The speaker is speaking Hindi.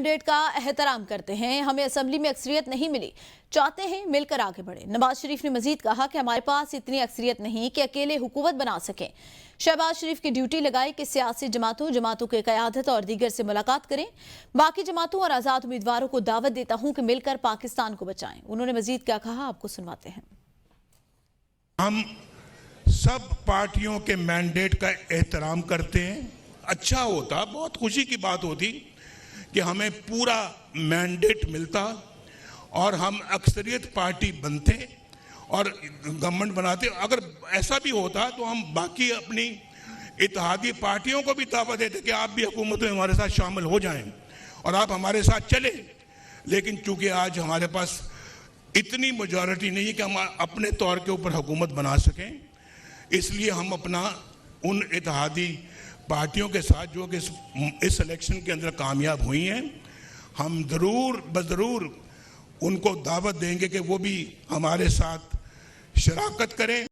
मैंडेट का एहतराम करते हैं। हमें असेंबली में अक्सरियत नहीं मिली, चाहते हैं मिलकर आगे बढ़े। नवाज शरीफ ने मजीद कहा कि हमारे पास इतनी अक्सरियत नहीं कि अकेले हुकूमत बना सकें। शहबाज शरीफ की ड्यूटी लगाई कि सियासी जमातों के क़यादत और दीगर से मुलाकात करें। बाकी जमातों और आज़ाद उम्मीदवारों को दावत देता हूं कि मिलकर पाकिस्तान को बचाएं। उन्होंने मजीद क्या कहा, आपको सुनवाते हैं। हम सब पार्टियों के मैंडेट का एहतराम करते हैं। अच्छा होता, बहुत खुशी की बात होती कि हमें पूरा मैंडेट मिलता और हम अक्सरियत पार्टी बनते और गवर्नमेंट बनाते। अगर ऐसा भी होता तो हम बाकी अपनी इत्तेहादी पार्टियों को भी दावत देते कि आप भी हुकूमत में हमारे साथ शामिल हो जाएं और आप हमारे साथ चले। लेकिन चूंकि आज हमारे पास इतनी मेजॉरिटी नहीं है कि हम अपने तौर के ऊपर हुकूमत बना सकें, इसलिए हम अपना उन इत्तेहादी पार्टियों के साथ जो कि इस इलेक्शन के अंदर कामयाब हुई हैं, हम ज़रूर उनको दावत देंगे कि वो भी हमारे साथ शराकत करें।